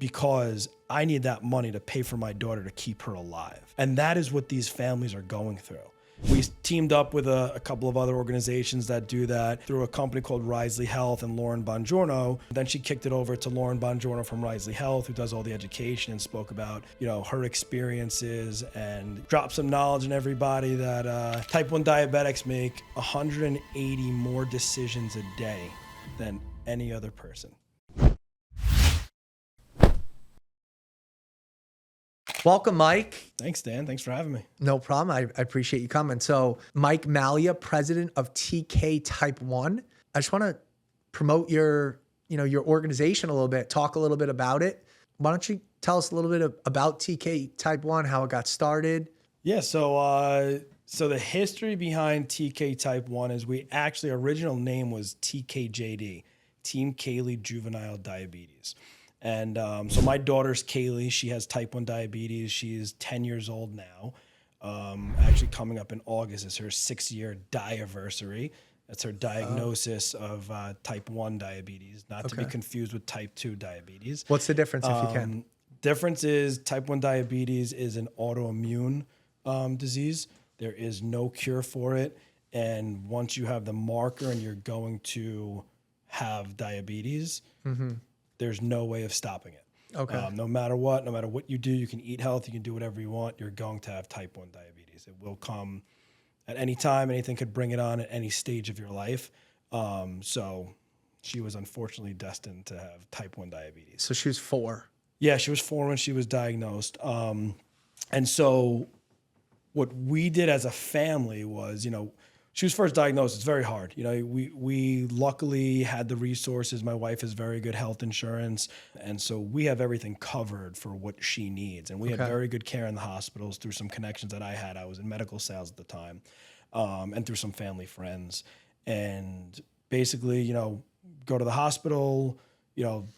because I need that money to pay for my daughter to keep her alive. And that is what these families are going through. We teamed up with a couple of other organizations that do that through a company called Risley Health and Lauren Bonjourno. Then she kicked it over to Lauren Bonjourno from Risley Health, who does all the education, and spoke about, her experiences and dropped some knowledge in everybody that type 1 diabetics make 180 more decisions a day than any other person. Welcome, Mike. Thanks, Dan. Thanks for having me. No problem. I appreciate you coming. So Mike Mallia, president of TK.Type1. I just want to promote your organization a little bit, talk a little bit about it. Why don't you tell us a little bit about TK.Type1, how it got started? Yeah, so the history behind TK.Type1 is original name was TKJD, Team Kaylee Juvenile Diabetes. And so my daughter's Kaylee. She has type 1 diabetes. She is 10 years old now. Actually coming up in August is her 6-year diaversary. That's her diagnosis of type 1 diabetes, not to be confused with type 2 diabetes. What's the difference, if you can? Difference is type 1 diabetes is an autoimmune disease. There is no cure for it. And once you have the marker and you're going to have diabetes, there's no way of stopping it. Okay. No matter what you do, you can eat healthy, you can do whatever you want, you're going to have type 1 diabetes. It will come at any time. Anything could bring it on at any stage of your life. So she was unfortunately destined to have type 1 diabetes. So she was 4. Yeah, she was 4 when she was diagnosed. And so what we did as a family was, she was first diagnosed. It's very hard. We luckily had the resources. My wife has very good health insurance. And so we have everything covered for what she needs. And we had very good care in the hospitals through some connections that I had. I was in medical sales at the time, and through some family friends. And basically, go to the hospital,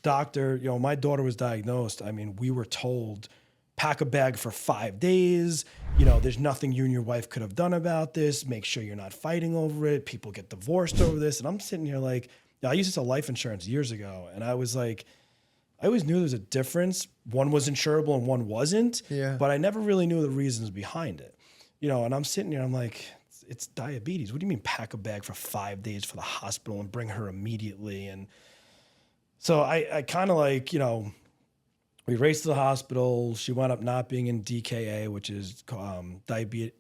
doctor, my daughter was diagnosed. I mean, we were told, pack a bag for 5 days. There's nothing you and your wife could have done about this. Make sure you're not fighting over it. People get divorced over this. And I'm sitting here like, I used to sell life insurance years ago. And I was like, I always knew there was a difference. One was insurable and one wasn't. Yeah. But I never really knew the reasons behind it. And I'm sitting here, I'm like, it's diabetes. What do you mean pack a bag for 5 days for the hospital and bring her immediately? And so I kind of like, we raced to the hospital. She wound up not being in DKA, which is diabetic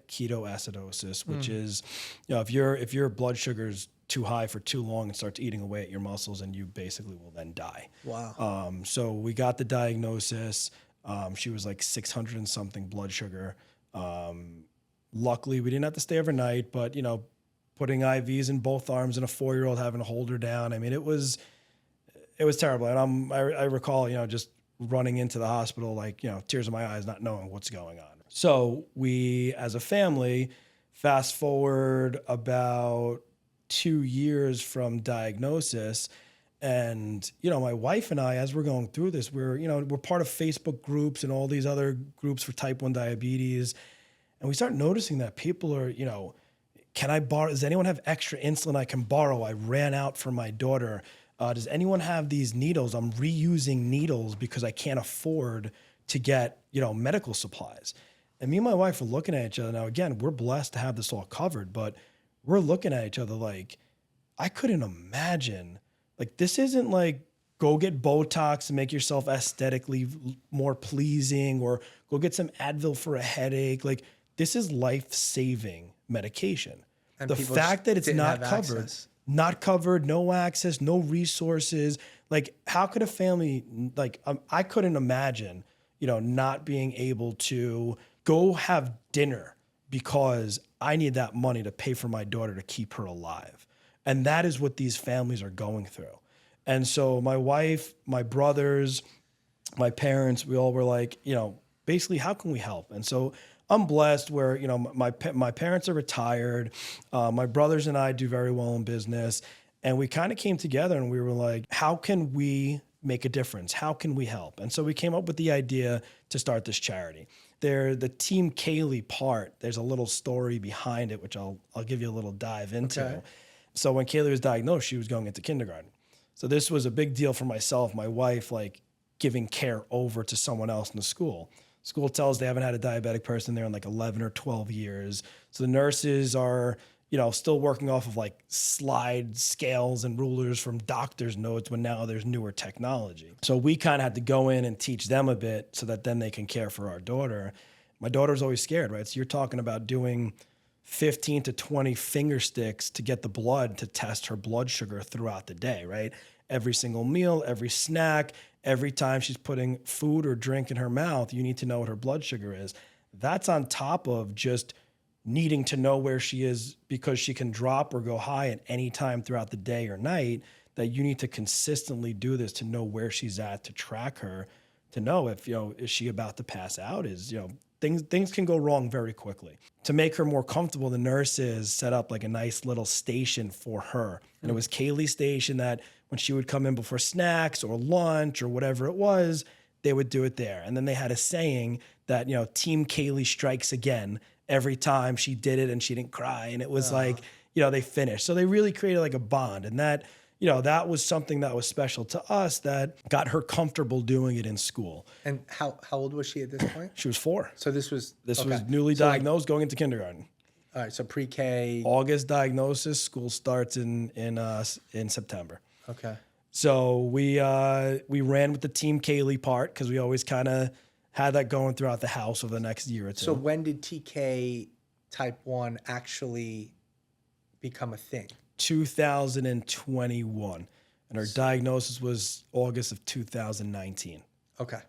ketoacidosis, which is, if your blood sugar is too high for too long, it starts eating away at your muscles, and you basically will then die. Wow. So we got the diagnosis. She was like 600 and something blood sugar. Luckily, we didn't have to stay overnight, but putting IVs in both arms and a 4-year-old having to hold her down. I mean, it was terrible. And I recall, just running into the hospital, like, tears in my eyes, not knowing what's going on. So we, as a family, fast forward about 2 years from diagnosis. And, my wife and I, as we're going through this, we're part of Facebook groups and all these other groups for type 1 diabetes. And we start noticing that people are, can I borrow, does anyone have extra insulin I can borrow? I ran out for my daughter. Does anyone have these needles? I'm reusing needles because I can't afford to get, medical supplies. And me and my wife are looking at each other. Now, again, we're blessed to have this all covered, but we're looking at each other like, I couldn't imagine. Like, this isn't like go get Botox to make yourself aesthetically more pleasing, or go get some Advil for a headache. Like, this is life-saving medication. And the fact that it's not covered. Access. Not covered, no access, no resources. Like, how could a family, like, I couldn't imagine, not being able to go have dinner because I need that money to pay for my daughter to keep her alive. And that is what these families are going through. And so my wife, my brothers, my parents, we all were like, basically, how can we help? And so I'm blessed where, my parents are retired. My brothers and I do very well in business. And we kind of came together and we were like, how can we make a difference? How can we help? And so we came up with the idea to start this charity. The Team Kaylee part, there's a little story behind it, which I'll give you a little dive into. Okay. So when Kaylee was diagnosed, she was going into kindergarten. So this was a big deal for myself, my wife, like, giving care over to someone else in the school. School tells they haven't had a diabetic person there in like 11 or 12 years. So the nurses are, still working off of like slide scales and rulers from doctor's notes when now there's newer technology. So we kind of had to go in and teach them a bit so that then they can care for our daughter. My daughter's always scared, right? So you're talking about doing 15 to 20 finger sticks to get the blood to test her blood sugar throughout the day, right? Every single meal, every snack, every time she's putting food or drink in her mouth, you need to know what her blood sugar is. That's on top of just needing to know where she is because she can drop or go high at any time throughout the day or night, that you need to consistently do this to know where she's at, to track her, to know if, is she about to pass out? Things can go wrong very quickly. To make her more comfortable, the nurses set up like a nice little station for her. And it was Kaylee Station that when she would come in before snacks or lunch or whatever it was, they would do it there. And then they had a saying that, Team Kaylee strikes again every time she did it and she didn't cry. And it was like, they finished. So they really created like a bond. And that, that was something that was special to us that got her comfortable doing it in school. And how old was she at this point? She was 4. So this was newly diagnosed, going into kindergarten. All right, so pre-K. August diagnosis, school starts in September. Okay. So we ran with the Team Kaylee part because we always kind of had that going throughout the house over the next year or two. So when did TK.Type1 actually become a thing? 2021. And her diagnosis was August of 2019. Okay.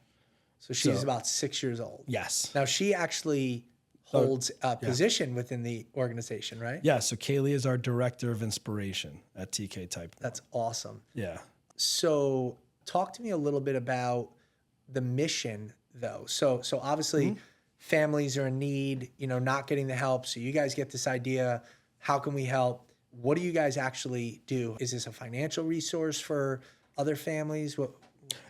So she's about 6 years old. Yes. Now she actually holds a position within the organization, right? Yeah. So Kaylee is our director of inspiration at TK.Type. That's awesome. Yeah. So talk to me a little bit about the mission though. So obviously families are in need, not getting the help. So you guys get this idea. How can we help? What do you guys actually do? Is this a financial resource for other families?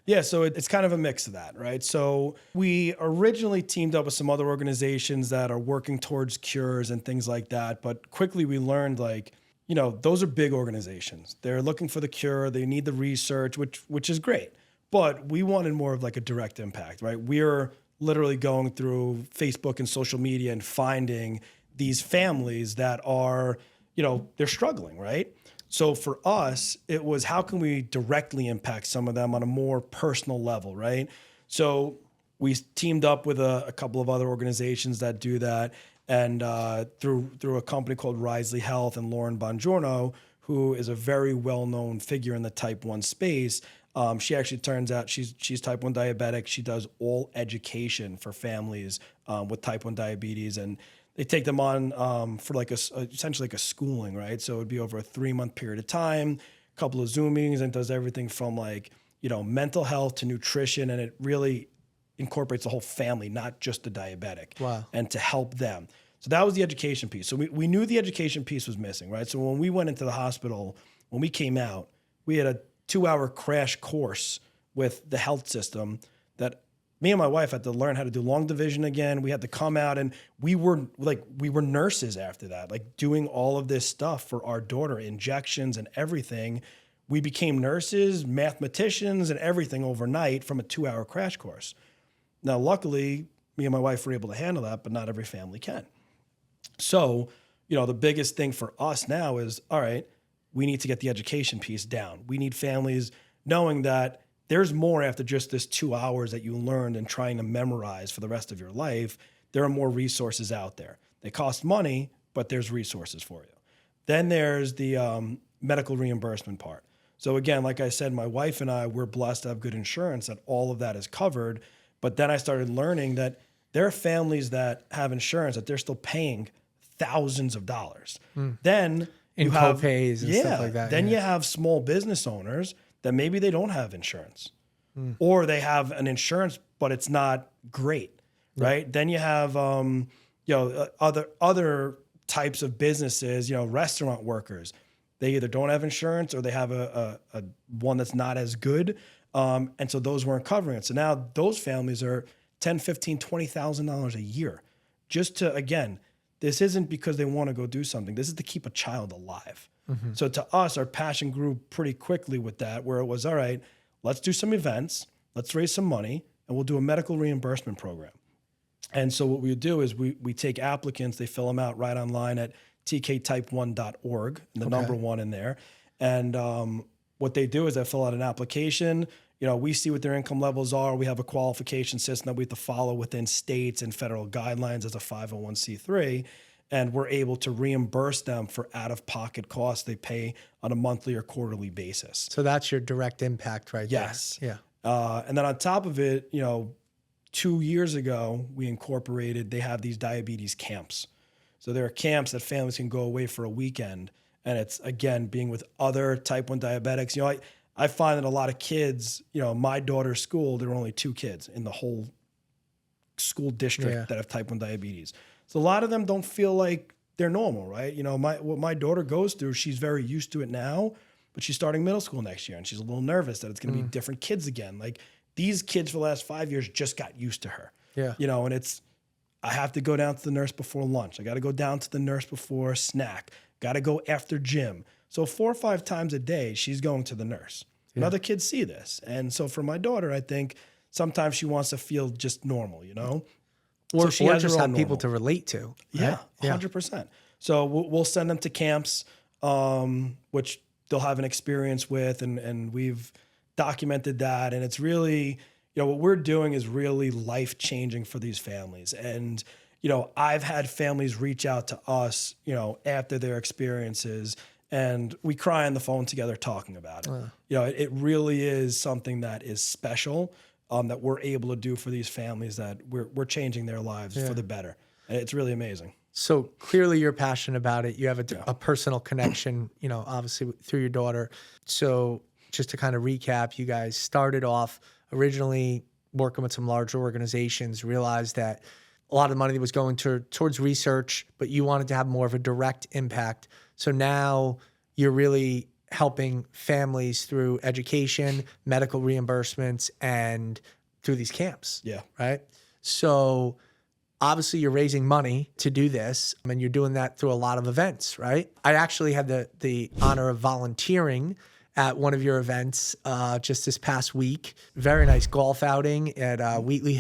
Yeah, so it's kind of a mix of that, right? So we originally teamed up with some other organizations that are working towards cures and things like that. But quickly we learned those are big organizations. They're looking for the cure. They need the research, which is great. But we wanted more of like a direct impact, right? We're literally going through Facebook and social media and finding these families that are, they're struggling, right? So for us, it was how can we directly impact some of them on a more personal level, right? So we teamed up with a couple of other organizations that do that. And through a company called Risley Health and Lauren Bonjourno, who is a very well-known figure in the type 1 space. She actually turns out she's type 1 diabetic. She does all education for families with type 1 diabetes. And they take them on for like essentially like a schooling, right? So it'd be over a 3-month period of time, a couple of Zoom meetings, and does everything from like, mental health to nutrition. And it really incorporates the whole family, not just the diabetic. Wow. And to help them. So that was the education piece. So we knew the education piece was missing, right? So when we went into the hospital, when we came out, we had a 2-hour crash course with the health system that me and my wife had to learn how to do long division again. We had to come out and we were nurses after that, like doing all of this stuff for our daughter, injections and everything. We became nurses, mathematicians, and everything overnight from a 2-hour crash course. Now, luckily, me and my wife were able to handle that, but not every family can. So, the biggest thing for us now is, all right, we need to get the education piece down. We need families knowing that there's more after just this 2 hours that you learned and trying to memorize for the rest of your life. There are more resources out there. They cost money, but there's resources for you. Then there's the medical reimbursement part. So again, like I said, my wife and I, we're blessed to have good insurance that all of that is covered. But then I started learning that there are families that have insurance that they're still paying thousands of dollars. Then you have co-pays and stuff like that. Then you have small business owners that maybe they don't have insurance, or they have an insurance, but it's not great, right? Then you have other types of businesses, restaurant workers. They either don't have insurance or they have a one that's not as good. And so those weren't covering it. So now those families are $10,000, $15,000, $20,000 a year just to, again, this isn't because they want to go do something. This is to keep a child alive. So to us, our passion grew pretty quickly with that, where it was, all right, let's do some events. let's raise some money and we'll do a medical reimbursement program. And so what we do is we take applicants, they fill them out right online at TK.Type1.org, and the number 1 in there. And what they do is they fill out an application. You know, we see what their income levels are. We have a qualification system that we have to follow within states and federal guidelines as a 501c3. And we're able to reimburse them for out-of-pocket costs they pay on a monthly or quarterly basis. So that's your direct impact right there. Yes. Yeah. And then on top of it, you know, 2 years ago, we incorporated, they have these diabetes camps. So there are camps that families can go away for a weekend. And it's, again, being with other type 1 diabetics. You know, I find that a lot of kids, you know, my daughter's school, there were only 2 kids in the whole school district that have type 1 diabetes. So a lot of them don't feel like they're normal, right? You know, what my daughter goes through, she's very used to it now, but she's starting middle school next year and she's a little nervous that it's going to be different kids again. Like these kids for the last 5 years just got used to her. Yeah. You know, and it's, I have to go down to the nurse before lunch. I got to go down to the nurse before snack. Got to go after gym. So 4 or 5 times a day, she's going to the nurse. And other kids see this. And so for my daughter, I think sometimes she wants to feel just normal, you know? Or, so she or has just her have own people normal. to relate to. Right? Yeah, 100%. So we'll send them to camps, which they'll have an experience with, and we've documented that. And it's really, you know, what we're doing is really life-changing for these families. And, you know, I've had families reach out to us, you know, after their experiences, and we cry on the phone together talking about it. You know, it really is something that is special. That we're able to do for these families, that we're changing their lives for the better. And it's really amazing. So clearly you're passionate about it. You have a personal connection, you know, obviously through your daughter. So just to kind of recap, you guys started off originally working with some larger organizations, realized that a lot of money was going towards research, but you wanted to have more of a direct impact. So now you're really helping families through education, medical reimbursements, and through these camps. Yeah. Right. So obviously you're raising money to do this, and you're doing that through a lot of events, right? I actually had the honor of volunteering at one of your events just this past week. Very nice golf outing at Wheatley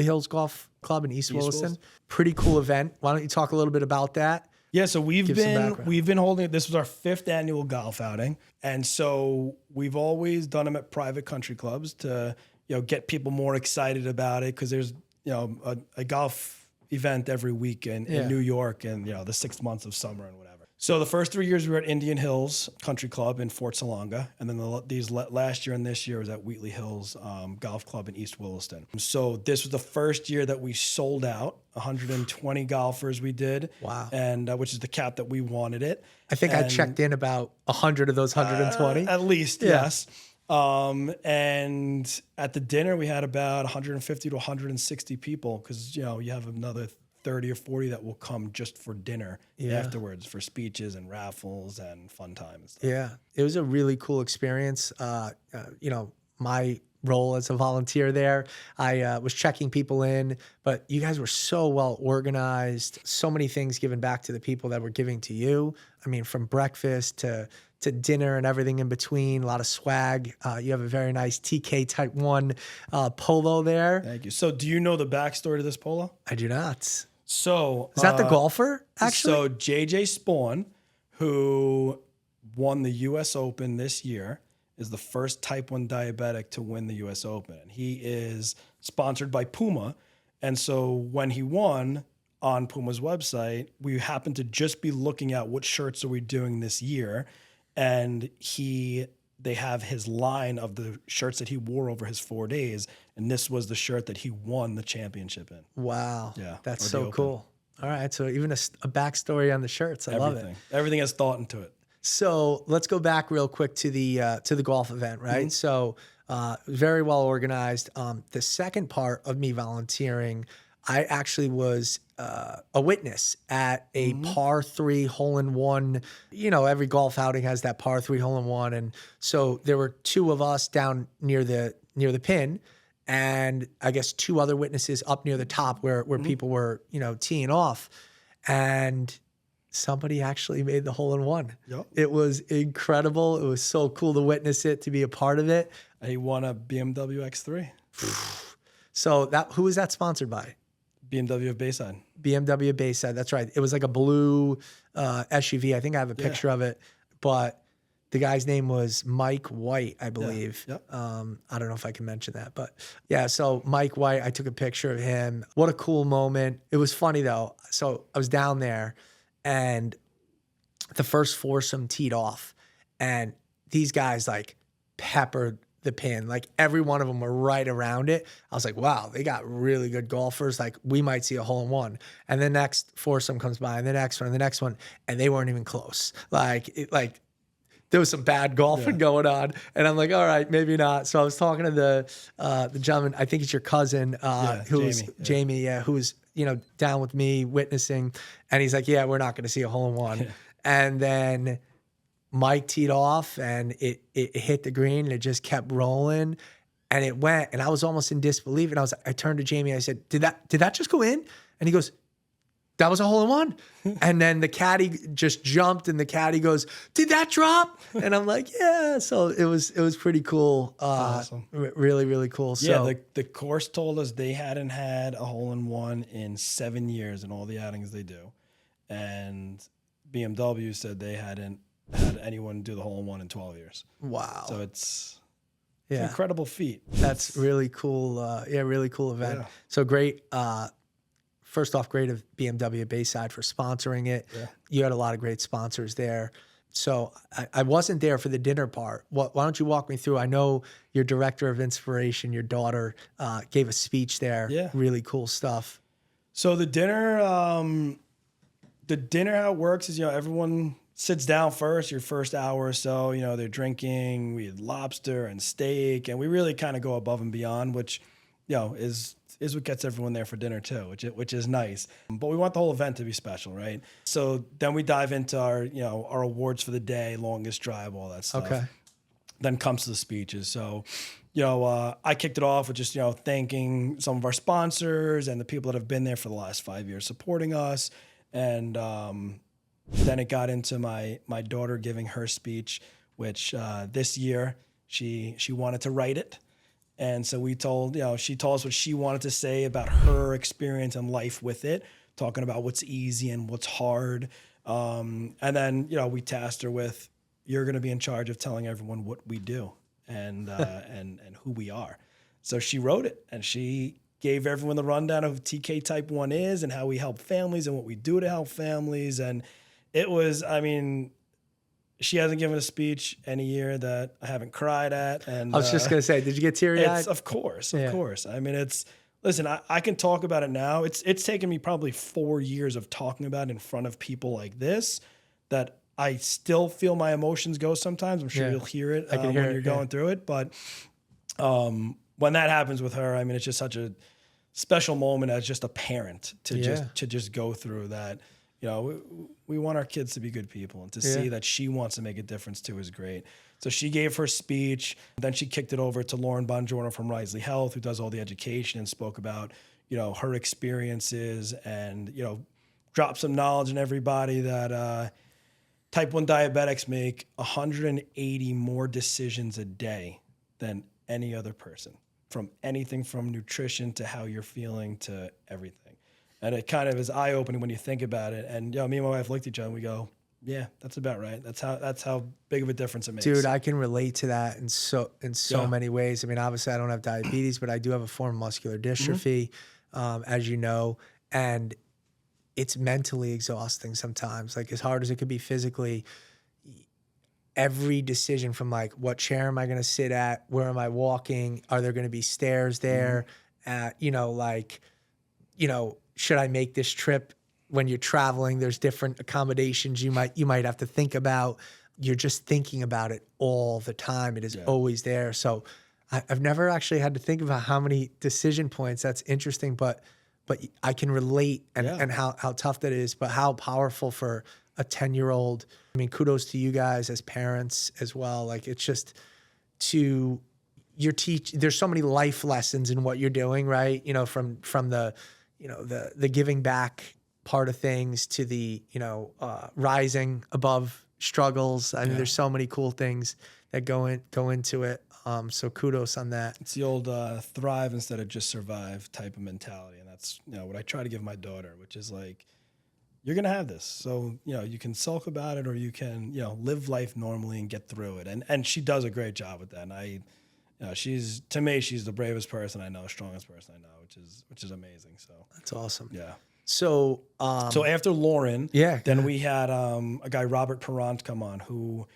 Hills Golf Club in East Williston. Pretty cool event. Why don't you talk a little bit about that? Yeah, so we've been holding it. This was our 5th annual golf outing, and so we've always done them at private country clubs to, you know, get people more excited about it, because there's, you know, a golf event every week in New York, and, you know, the 6 months of summer and whatever. So the first 3 years we were at Indian Hills Country Club in Fort Salonga, and then last year and this year was at Wheatley Hills Golf Club in East Williston. So this was the first year that we sold out. 120 golfers we did. Wow. And which is the cap that we wanted it. I think I checked in about 100 of those 120. At least, yes. And at the dinner we had about 150 to 160 people, because, you know, you have another 30 or 40 that will come just for dinner afterwards, for speeches and raffles and fun times. Yeah, it was a really cool experience. You know, my role as a volunteer there, I was checking people in, but you guys were so well organized, so many things given back to the people that were giving to you. I mean, from breakfast to dinner and everything in between, a lot of swag. You have a very nice TK.Type1 polo there. Thank you. So do you know the backstory to this polo? I do not. So is that the golfer, actually? So JJ Spawn, who won the U.S. Open this year, is the first type 1 diabetic to win the U.S. Open. And he is sponsored by Puma. And so when he won on Puma's website, we happened to just be looking at what shirts are we doing this year. And they have his line of the shirts that he wore over his 4 days. And this was the shirt that he won the championship in. Wow. Yeah. That's so cool. All right. So even a backstory on the shirts. I love it. Everything has thought into it. So let's go back real quick to the golf event, right? Mm-hmm. So very well organized. The second part of me volunteering, I actually was a witness at a par 3 hole-in-one. You know, every golf outing has that par 3 hole-in-one, and so there were 2 of us down near the pin, and I guess 2 other witnesses up near the top where people were, you know, teeing off, and somebody actually made the hole in one. Yep. It was incredible. It was so cool to witness it, to be a part of it. He won a BMW X3. So who was that sponsored by? BMW of Bayside. BMW Bayside. That's right. It was like a blue SUV. I think I have a picture of it, but the guy's name was Mike White, I believe. Yep. I don't know if I can mention that, but yeah. So Mike White, I took a picture of him. What a cool moment. It was funny though. So I was down there and the first foursome teed off and these guys like peppered the pin. Like every one of them were right around it. I was like, wow, they got really good golfers. Like we might see a hole in one. And the next foursome comes by and the next one and the next one. And they weren't even close. Like there was some bad golfing going on. And I'm like, all right, maybe not. So I was talking to the gentleman, I think it's your cousin, who's Jamie, who's, down with me witnessing. And he's like, yeah, we're not going to see a hole in one. And then Mike teed off and it hit the green and it just kept rolling and it went and I was almost in disbelief and I turned to Jamie and I said, did that just go in? And he goes, that was a hole in one. And then the caddy just jumped and the caddy goes, did that drop? And I'm like, yeah. So it was pretty cool. Awesome. Really, really cool. Yeah, so the course told us they hadn't had a hole in one in 7 years in all the outings they do. And BMW said they hadn't had anyone do the hole in one in 12 years. Wow. So it's an incredible feat. That's really cool. Really cool event. Yeah. So great. First off, great of BMW Bayside for sponsoring it. Yeah. You had a lot of great sponsors there. So I wasn't there for the dinner part. Why don't you walk me through? I know your director of inspiration, your daughter, gave a speech there. Yeah. Really cool stuff. So the dinner, how it works is, everyone sits down first, your first hour or so, they're drinking, we had lobster and steak, and we really kind of go above and beyond, which, is what gets everyone there for dinner too, which is nice. But we want the whole event to be special, right? So then we dive into our awards for the day, longest drive, all that stuff. Okay. Then comes to the speeches. So, I kicked it off with just, thanking some of our sponsors and the people that have been there for the last 5 years supporting us. And then it got into my daughter giving her speech, which this year she wanted to write it. And so she told us what she wanted to say about her experience and life with it, talking about what's easy and what's hard. And then, we tasked her with, you're going to be in charge of telling everyone what we do and who we are. So she wrote it and she gave everyone the rundown of TK.Type1 is and how we help families and what we do to help families. And it was, she hasn't given a speech any year that I haven't cried at. And I was just going to say, did you get teary-eyed? Of course. Listen, I can talk about it now. It's taken me probably 4 years of talking about it in front of people like this that I still feel my emotions go sometimes. I'm sure you'll hear it when you're going through it. But when that happens with her, it's just such a special moment as just a parent to just go through that. We want our kids to be good people, and to see that she wants to make a difference too is great. So she gave her speech, then she kicked it over to Lauren Bonjourno from Risley Health, who does all the education, and spoke about, her experiences and, dropped some knowledge in everybody that type 1 diabetics make 180 more decisions a day than any other person, from anything from nutrition to how you're feeling to everything. And it kind of is eye-opening when you think about it. And me and my wife looked at each other and we go, yeah, that's about right. That's how big of a difference it makes. Dude, I can relate to that in so many ways. Obviously I don't have diabetes, but I do have a form of muscular dystrophy, as you know, and it's mentally exhausting sometimes. Like as hard as it could be physically, every decision from like, what chair am I going to sit at? Where am I walking? Are there going to be stairs there? Should I make this trip? When you're traveling, there's different accommodations you might have to think about. You're just thinking about it all the time. It is always there. So I've never actually had to think about how many decision points. That's interesting, but I can relate and how tough that is, but how powerful for a 10-year-old. Kudos to you guys as parents as well. Like it's just there's so many life lessons in what you're doing, right? From the the giving back part of things to the, rising above struggles. I mean, there's so many cool things that go into it. So kudos on that. It's the old thrive instead of just survive type of mentality. And that's, what I try to give my daughter, which is like, you're going to have this. So, you can sulk about it, or you can, live life normally and get through it. And she does a great job with that. And she's the bravest person I know, strongest person I know, which is amazing. So That's awesome. yeah. So, so after Lauren, then we had a guy, Robert Perrant, come on, who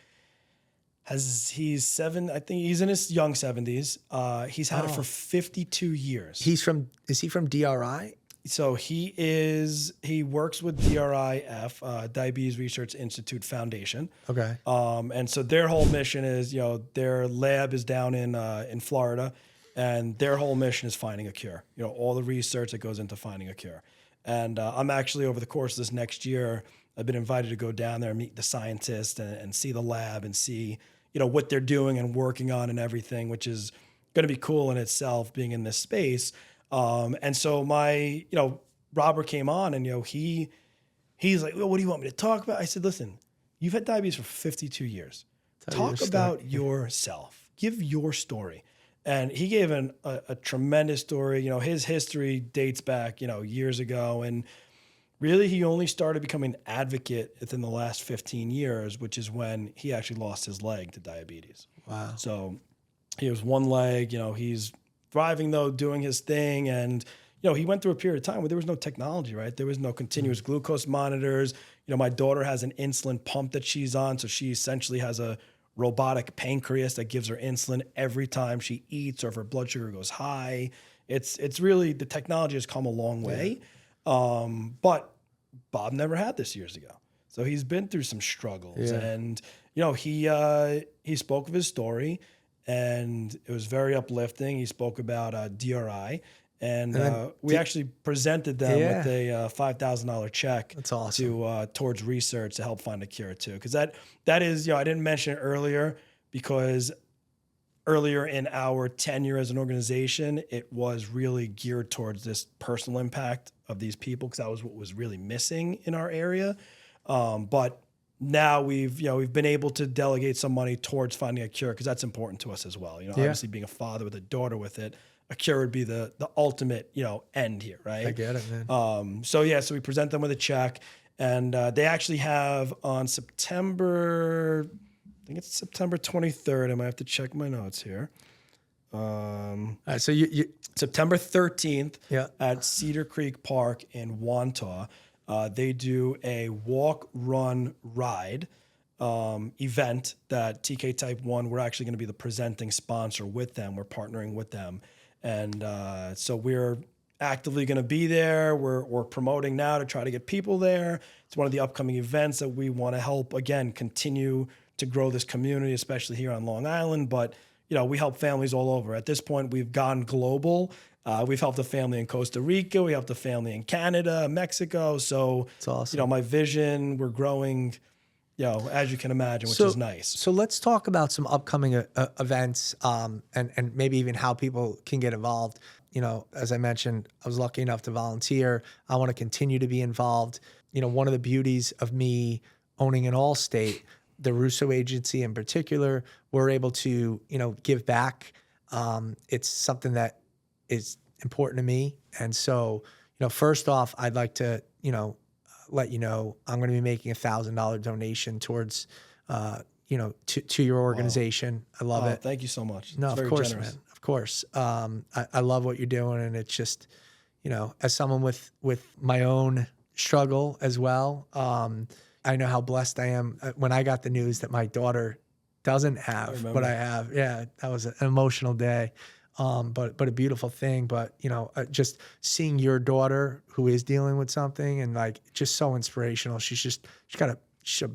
he's seven. I think he's in his young 70s. He's had it for 52 years. Is he from DRI? So he works with DRIF, Diabetes Research Institute Foundation. Okay. And so their whole mission is, their lab is down in Florida, and their whole mission is finding a cure. All the research that goes into finding a cure. And I'm actually, over the course of this next year, I've been invited to go down there and meet the scientists and see the lab and see, what they're doing and working on and everything, which is going to be cool in itself, being in this space. And so my, Robert came on, and, he's like, well, what do you want me to talk about? I said, listen, you've had diabetes for 52 years. Talk about yourself. Give your story. And he gave a tremendous story. His history dates back, years ago. And really, he only started becoming an advocate within the last 15 years, which is when he actually lost his leg to diabetes. Wow. So he was one leg, he's thriving though, doing his thing. And, he went through a period of time where there was no technology, right? There was no continuous glucose monitors. My daughter has an insulin pump that she's on. So she essentially has a robotic pancreas that gives her insulin every time she eats, or if her blood sugar goes high. It's really, the technology has come a long way. But Bob never had this years ago. So he's been through some struggles, and, he spoke of his story, and it was very uplifting. He spoke about DRI, and we actually presented them with a $5,000 check. That's awesome. Towards research to help find a cure too. Because that is, I didn't mention it earlier, because earlier in our tenure as an organization, it was really geared towards this personal impact of these people, because that was what was really missing in our area. But now we've been able to delegate some money towards finding a cure, because that's important to us as well. Obviously being a father with a daughter with it, a cure would be the ultimate, end here, right? I get it, man. So we present them with a check, and they actually have on September 23rd. I might have to check my notes here. So you September 13th Yeah. at Cedar Creek Park in Wantagh. They do a walk, run, ride event that TK.Type1, we're actually going to be the presenting sponsor with them. We're partnering with them. And so we're actively going to be there. We're promoting now to try to get people there. It's one of the upcoming events that we want to help, again, continue to grow this community, especially here on Long Island. But, we help families all over. At this point, we've gone global. We've helped a family in Costa Rica. We helped a family in Canada, Mexico. So, It's awesome. My vision, we're growing, as you can imagine, which is nice. So let's talk about some upcoming events, and maybe even how people can get involved. As I mentioned, I was lucky enough to volunteer. I want to continue to be involved. One of the beauties of me owning an Allstate, the Russo Agency in particular, we're able to, give back. It's something that is important to me. And so, first off, I'd like to, let you know, I'm going to be making $1,000 donation towards, to your organization. Wow. I love it. Thank you so much. No, it's of course, generous. man. Of course. I love what you're doing. And it's just, as someone with my own struggle as well, I know how blessed I am. When I got the news that my daughter doesn't have what I have, that was an emotional day. But a beautiful thing. But just seeing your daughter who is dealing with something, and like just so inspirational. She's a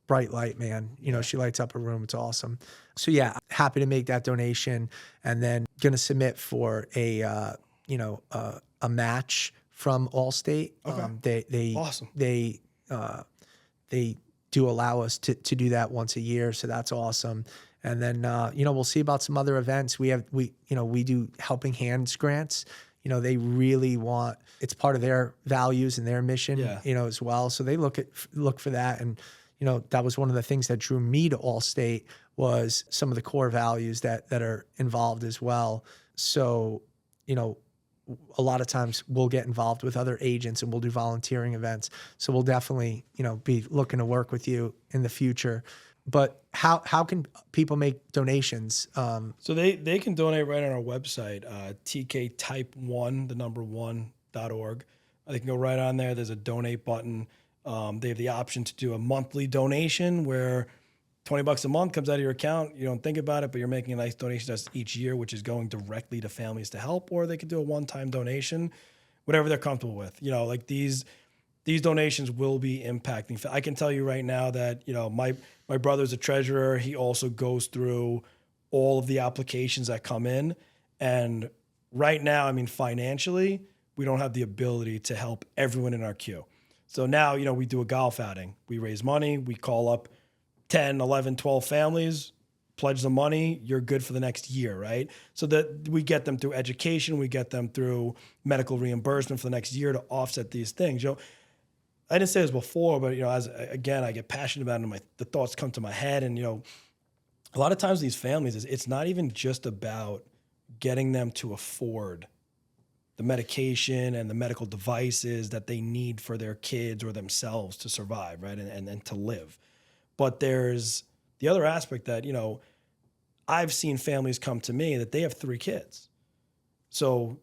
bright light, man. She lights up a room. It's awesome. So happy to make that donation, and then gonna submit for a match from Allstate. Okay. They awesome. They do allow us to do that once a year, so that's awesome. And then we'll see about some other events. We do Helping Hands grants. they really want, it's part of their values and their mission, Yeah. as well. So they look for that. And, that was one of the things that drew me to Allstate was some of the core values that are involved as well. So, a lot of times we'll get involved with other agents and we'll do volunteering events. So we'll definitely, be looking to work with you in the future. But how can people make donations? So they can donate right on our website, TK.Type1, the number 1.org. They can go right on there. There's a donate button. They have the option to do a monthly donation where $20 a month comes out of your account. You don't think about it, but you're making a nice donation to us each year, which is going directly to families to help, or they could do a one-time donation, whatever they're comfortable with. Like these donations will be impacting. I can tell you right now that, my brother's a treasurer. He also goes through all of the applications that come in. And right now, I mean, financially, we don't have the ability to help everyone in our queue. So now, we do a golf outing. We raise money. We call up 10, 11, 12 families, pledge the money, you're good for the next year, right? So that we get them through education, we get them through medical reimbursement for the next year to offset these things. I didn't say this before, but I get passionate about it and the thoughts come to my head. And a lot of times these families, it's not even just about getting them to afford the medication and the medical devices that they need for their kids or themselves to survive, right? And to live. But there's the other aspect that, I've seen families come to me that they have 3 kids. So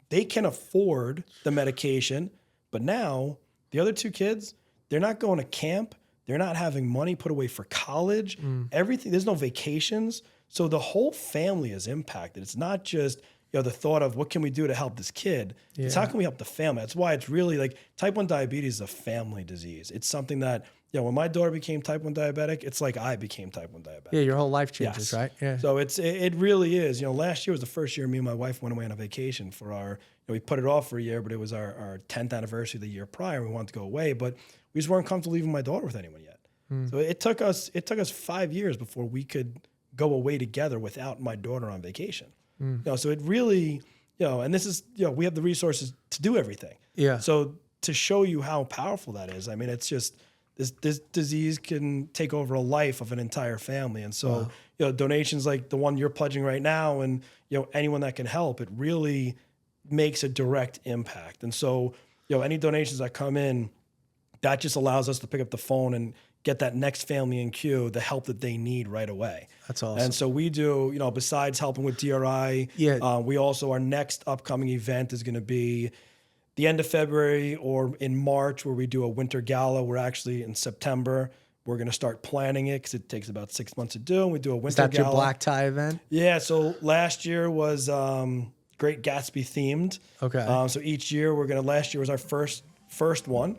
they can afford the medication, but now the other 2 kids, they're not going to camp. They're not having money put away for college, everything. There's no vacations. So the whole family is impacted. It's not just, the thought of what can we do to help this kid? Yeah. It's how can we help the family? That's why it's really like type 1 diabetes is a family disease. It's something that, when my daughter became type 1 diabetic, it's like I became type 1 diabetic. Yeah, your whole life changes, Yes. right? Yeah. So it really is. Last year was the first year me and my wife went away on a vacation for our, we put it off for a year, but it was our 10th anniversary the year prior. We wanted to go away, but we just weren't comfortable leaving my daughter with anyone yet. So it took us 5 years before we could go away together without my daughter on vacation. So it really, and this is, we have the resources to do everything. Yeah. So to show you how powerful that is, I mean, it's just, this disease can take over a life of an entire family. And so, donations like the one you're pledging right now and, anyone that can help, it really makes a direct impact. And so, any donations that come in, that just allows us to pick up the phone and get that next family in queue the help that they need right away. That's awesome. And so we do, besides helping with DRI, we also, our next upcoming event is going to be the end of February or in March, where we do a winter gala. We're actually in September. We're going to start planning it because it takes about 6 months to do. And we do a winter gala. Is that your black tie event? Yeah. So last year was Great Gatsby themed. Okay. So each year last year was our first one.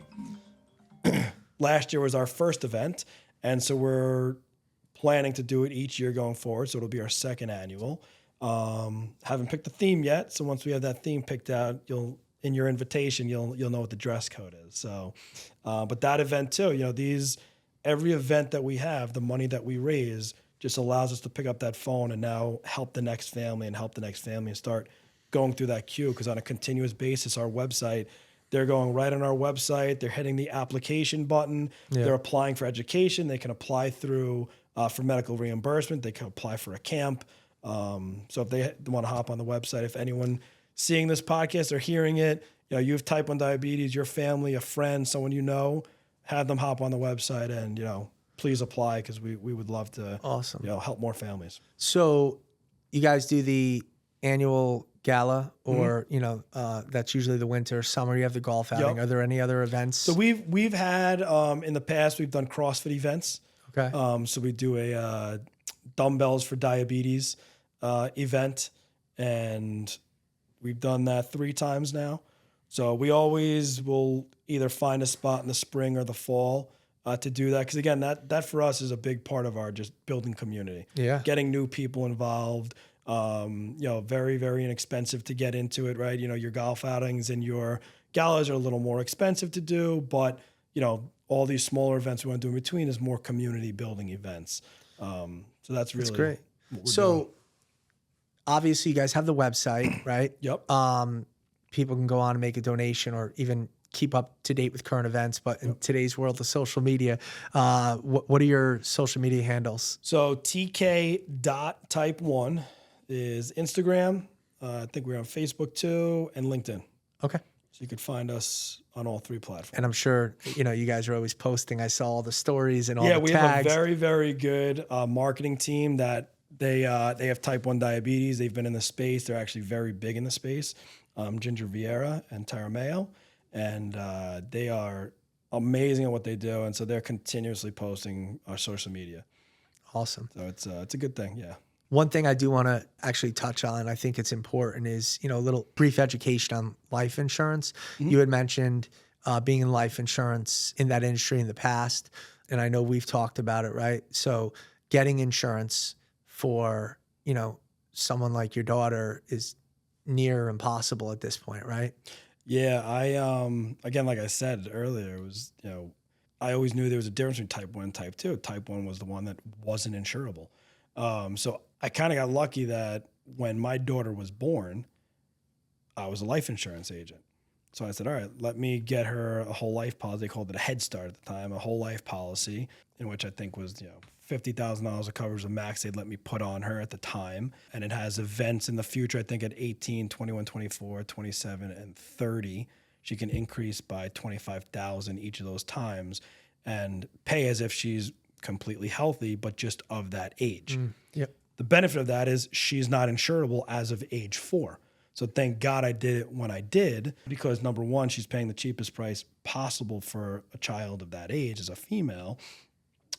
Last year was our first event. And so we're planning to do it each year going forward. So it'll be our second annual. Haven't picked the theme yet. So once we have that theme picked out, in your invitation, you'll know what the dress code is. So, but that event too, every event that we have, the money that we raise just allows us to pick up that phone and now help the next family and start going through that queue. Because on a continuous basis, our website, they're going right on our website. They're hitting the application button. Yeah. They're applying for education. They can apply through for medical reimbursement. They can apply for a camp. So if they want to hop on the website, if anyone seeing this podcast or hearing it, you have type 1 diabetes, your family, a friend, someone have them hop on the website and, please apply because we would love to help more families. So you guys do the annual gala or, that's usually the winter, summer, you have the golf outing. Yep. Are there any other events? So we've had, in the past, we've done CrossFit events. Okay. So we do a dumbbells for diabetes event, and we've done that 3 times now. So we always will either find a spot in the spring or the fall to do that. Because again, that for us is a big part of our just building community. Yeah. Getting new people involved. Very, very inexpensive to get into it, right? Your golf outings and your galas are a little more expensive to do, but all these smaller events we want to do in between is more community building events. So that's really great. So obviously you guys have the website, right? Yep. people can go on and make a donation or even keep up to date with current events. But in today's world of social media, what are your social media handles? So TK.Type1 is Instagram. I think we're on Facebook too, and LinkedIn. Okay. So you could find us on all 3 platforms. And I'm sure, you guys are always posting. I saw all the stories and all the tags. Yeah, we have a very, very good marketing team that they have type 1 diabetes. They've been in the space. They're actually very big in the space. Ginger Vieira and Tyra Mayo. And they are amazing at what they do. And so they're continuously posting our social media. Awesome. So it's a good thing. Yeah. One thing I do want to actually touch on, I think it's important, is, a little brief education on life insurance. You had mentioned being in life insurance in that industry in the past. And I know we've talked about it, right? So getting insurance for, someone like your daughter is near impossible at this point, right? Yeah, I again, like I said earlier, it was, I always knew there was a difference between type 1 and type 2. Type 1 was the one that wasn't insurable. So I kind of got lucky that when my daughter was born, I was a life insurance agent. So I said, all right, let me get her a whole life policy. They called it a Head Start at the time, a whole life policy, in which I think was, $50,000 of coverage the max they'd let me put on her at the time. And it has events in the future, I think at 18, 21, 24, 27, and 30. She can increase by 25,000 each of those times and pay as if she's completely healthy, but just of that age. Yep. The benefit of that is she's not insurable as of age 4. So thank God I did it when I did, because number one, she's paying the cheapest price possible for a child of that age as a female.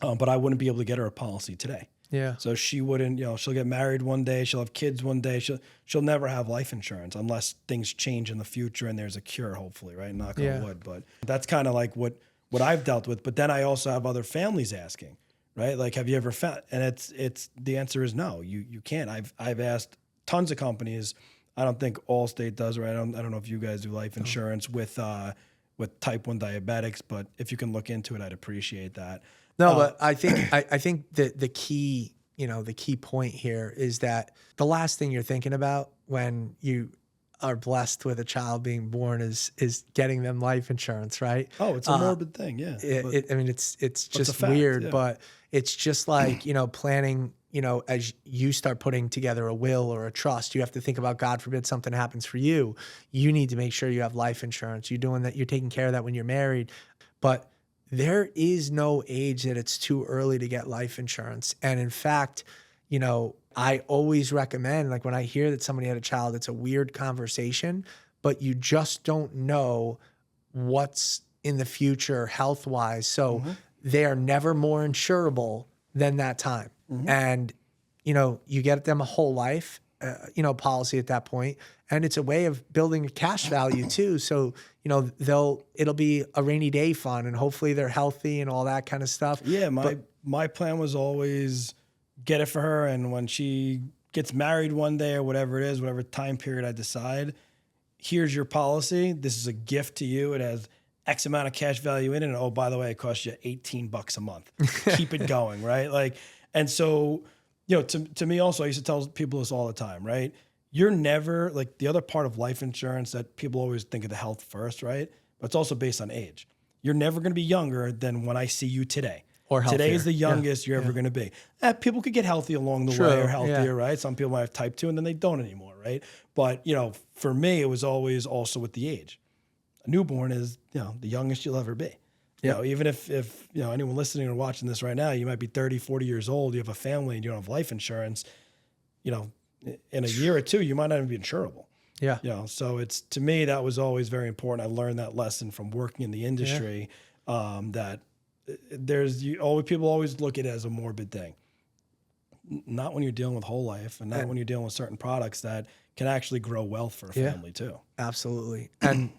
But I wouldn't be able to get her a policy today. Yeah. So she wouldn't, she'll get married one day, she'll have kids one day, she'll never have life insurance unless things change in the future and there's a cure, hopefully, right? Knock on wood. But that's kind of like what I've dealt with. But then I also have other families asking, right? Like, have you ever found? And it's the answer is no. You can't. I've asked tons of companies. I don't think Allstate does, right? I don't know if you guys do life insurance with type 1 diabetics, but if you can look into it, I'd appreciate that. No, but I think that the key, the key point here is that the last thing you're thinking about when you are blessed with a child being born is getting them life insurance, right? Oh, it's a morbid thing, yeah. It's just weird, but it's just like, planning, as you start putting together a will or a trust, you have to think about, God forbid something happens for you. You need to make sure you have life insurance. You're doing that. You're taking care of that when you're married. But there is no age that it's too early to get life insurance. And in fact, I always recommend, like when I hear that somebody had a child, it's a weird conversation, but you just don't know what's in the future health-wise. So they are never more insurable than that time. And, you get them a whole life, policy at that point. And it's a way of building a cash value too. So, it'll be a rainy day fund and hopefully they're healthy and all that kind of stuff. Yeah. My plan was always get it for her. And when she gets married one day or whatever it is, whatever time period I decide, here's your policy. This is a gift to you. It has X amount of cash value in it. And oh, by the way, it costs you $18 a month. Keep it going. Right. And so, to me also, I used to tell people this all the time, right? You're never, like, the other part of life insurance that people always think of the health first, right? But it's also based on age. You're never going to be younger than when I see you today. Or healthier. Today is the youngest you're ever going to be. People could get healthy along the way or healthier, right? Some people might have type 2 and then they don't anymore, right? But, for me, it was always also with the age. A newborn is, the youngest you'll ever be. Even if anyone listening or watching this right now, you might be 30, 40 years old, you have a family and you don't have life insurance, in a year or two, you might not even be insurable. Yeah. So to me, that was always very important. I learned that lesson from working in the industry, that people always look at it as a morbid thing. Not when you're dealing with whole life and not when you're dealing with certain products that can actually grow wealth for a family too. Absolutely. And,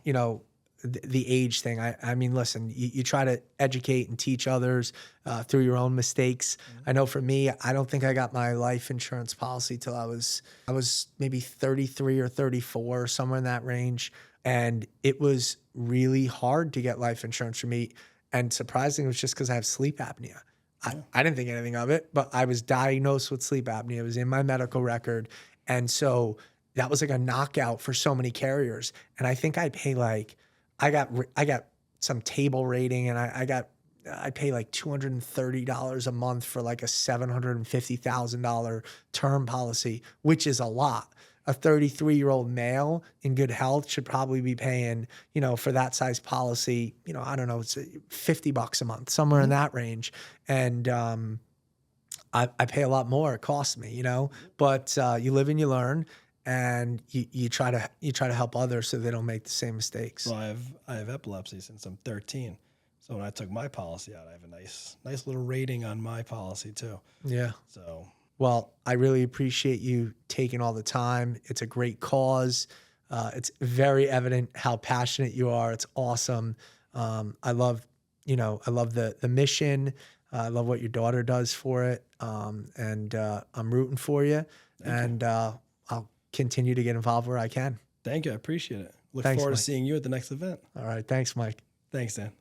the age thing, I mean, listen, you try to educate and teach others through your own mistakes. I know for me, I don't think I got my life insurance policy till I was maybe 33 or 34, somewhere in that range. And it was really hard to get life insurance for me. And surprisingly, it was just because I have sleep apnea. I didn't think anything of it, but I was diagnosed with sleep apnea. It was in my medical record. And so that was like a knockout for so many carriers. And I think I pay like, I got some table rating, and I pay like $230 a month for like a $750,000 term policy, which is a lot. A 33-year-old male in good health should probably be paying, for that size policy, I don't know, it's $50 a month, somewhere in that range. And I pay a lot more. It costs me, but you live and you learn, and you try to help others so they don't make the same mistakes. Well, I have epilepsy since I'm 13. So when I took my policy out, I have a nice little rating on my policy too. Yeah. So, well, I really appreciate you taking all the time. It's a great cause. It's very evident how passionate you are. It's awesome. I love the mission. I love what your daughter does for it. And I'm rooting for you. Thank you. I'll continue to get involved where I can. Thank you. I appreciate it. Look Thanks, forward Mike. to seeing you at the next event. All right. Thanks, Mike. Thanks, Dan.